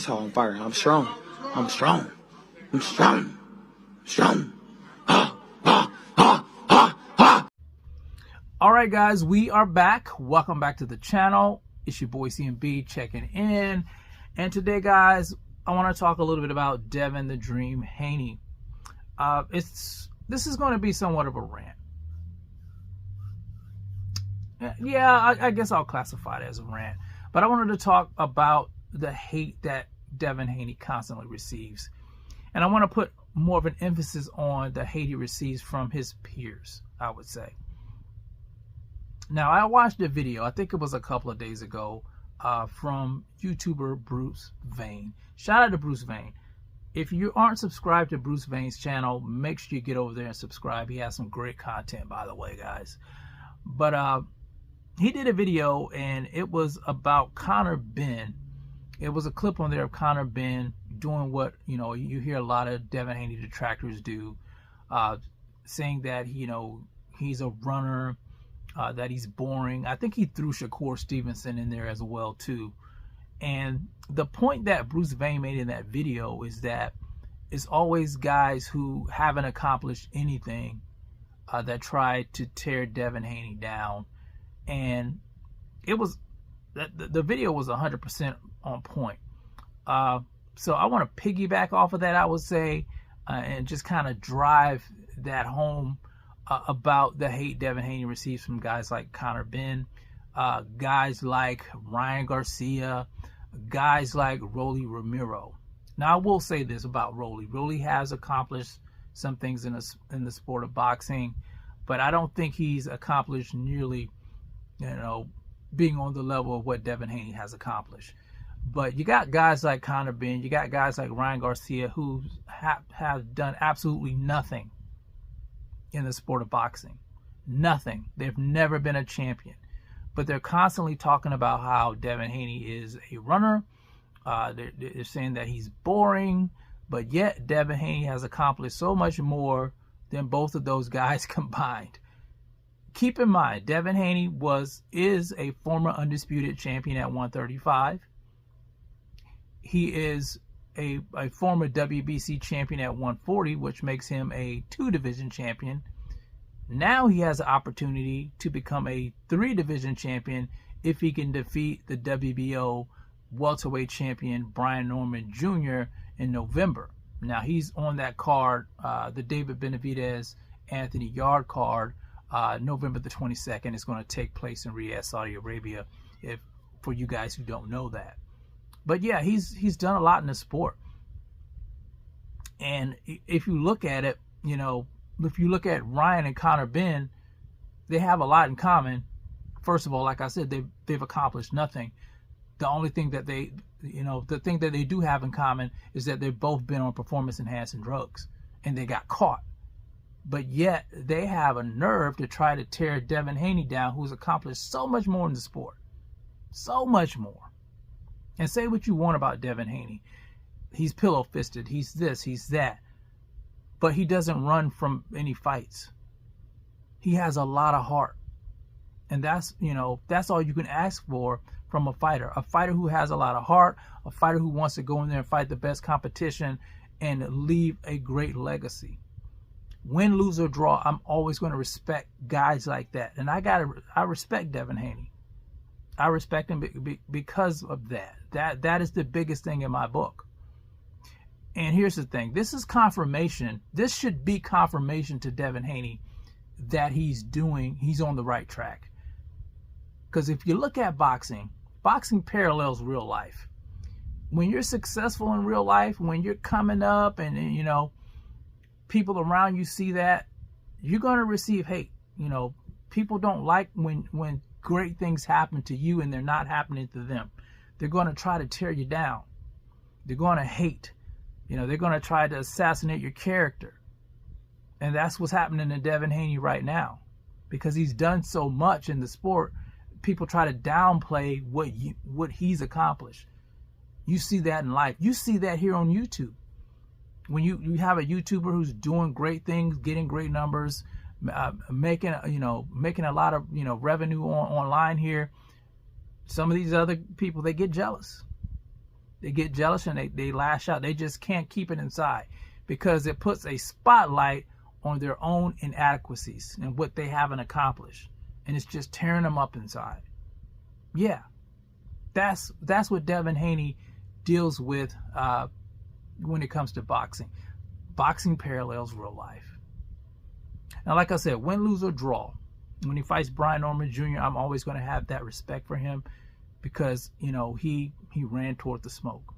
how I'm firing. I'm strong. I'm strong. I'm strong. Strong. Ah, ah, ah, ah, ah. All right, guys, we are back. Welcome back to the channel. It's your boy CMB checking in. And today, guys, I want to talk a little bit about Devin the Dream Haney. This is going to be somewhat of a rant. Yeah, I guess I'll classify it as a rant. But I wanted to talk about the hate that Devin Haney constantly receives. And I want to put more of an emphasis on the hate he receives from his peers, I would say. Now, I watched a video, I think it was a couple of days ago, from YouTuber Bruce Vane. Shout out to Bruce Vane. If you aren't subscribed to Bruce Vane's channel, make sure you get over there and subscribe. He has some great content, by the way, guys. But he did a video, and it was about Conor Benn. It was a clip on there of Conor Benn doing what, you hear a lot of Devin Haney detractors do, saying that, he's a runner, that he's boring. I think he threw Shakur Stevenson in there as well, too. And the point that Bruce Vane made in that video is that it's always guys who haven't accomplished anything that try to tear Devin Haney down. And it was the video was 100% on point. So I want to piggyback off of that, I would say, and just kind of drive that home about the hate Devin Haney receives from guys like Conor Benn, guys like Ryan Garcia, guys like Rolly Romero. Now, I will say this about Rolly. Rolly has accomplished some things in the sport of boxing, but I don't think he's accomplished nearly, being on the level of what Devin Haney has accomplished. But you got guys like Conor Benn, you got guys like Ryan Garcia who have done absolutely nothing in the sport of boxing. Nothing. They've never been a champion. But they're constantly talking about how Devin Haney is a runner. They're saying that he's boring, but yet Devin Haney has accomplished so much more than both of those guys combined. Keep in mind, Devin Haney is a former undisputed champion at 135. He is a former WBC champion at 140, which makes him a 2-division champion. Now he has the opportunity to become a 3-division champion if he can defeat the WBO welterweight champion Brian Norman Jr. in November. Now he's on that card, the David Benavidez, Anthony Yard card. November the 22nd is going to take place in Riyadh, Saudi Arabia, for you guys who don't know that. But yeah, he's done a lot in the sport. And if you look at it, if you look at Ryan and Conor Benn, they have a lot in common. First of all, like I said, they've accomplished nothing. The only thing that the thing that they do have in common is that they've both been on performance-enhancing drugs, and they got caught. But yet they have a nerve to try to tear Devin Haney down, who's accomplished so much more in the sport. So much more. And say what you want about Devin Haney. He's pillow-fisted. He's this, he's that. But he doesn't run from any fights. He has a lot of heart. And that's all you can ask for from a fighter. A fighter who has a lot of heart. A fighter who wants to go in there and fight the best competition and leave a great legacy. Win, lose, or draw, I'm always going to respect guys like that. And I respect Devin Haney. I respect him because of that. That is the biggest thing in my book. And here's the thing. This is confirmation. This should be confirmation to Devin Haney that he's on the right track. Because if you look at boxing parallels real life. When you're successful in real life, when you're coming up and people around you see that, you're going to receive hate. People don't like when great things happen to you and they're not happening to them. They're going to try to tear you down. They're going to hate. They're going to try to assassinate your character. And that's what's happening to Devin Haney right now. Because he's done so much in the sport, people try to downplay what he's accomplished. You see that in life. You see that here on YouTube. When you have a YouTuber who's doing great things, getting great numbers, making a lot of revenue online here, some of these other people, they get jealous. They get jealous and they lash out. They just can't keep it inside because it puts a spotlight on their own inadequacies and what they haven't accomplished. And it's just tearing them up inside. Yeah, that's what Devin Haney deals with when it comes to boxing. Boxing parallels real life. Now, like I said, win, lose, or draw. When he fights Brian Norman Jr., I'm always going to have that respect for him because, you know, he ran toward the smoke.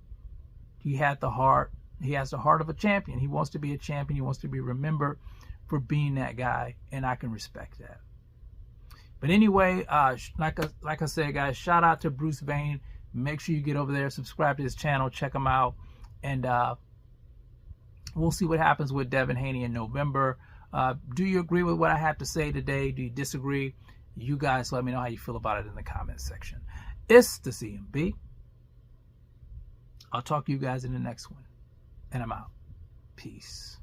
He had the heart. He has the heart of a champion. He wants to be a champion. He wants to be remembered for being that guy, and I can respect that. But anyway, like I said, guys, shout out to Bruce Vane. Make sure you get over there, subscribe to his channel, check him out, and we'll see what happens with Devin Haney in November. Do you agree with what I have to say today? Do you disagree? You guys let me know how you feel about it in the comments section. It's the CMB. I'll talk to you guys in the next one. And I'm out. Peace.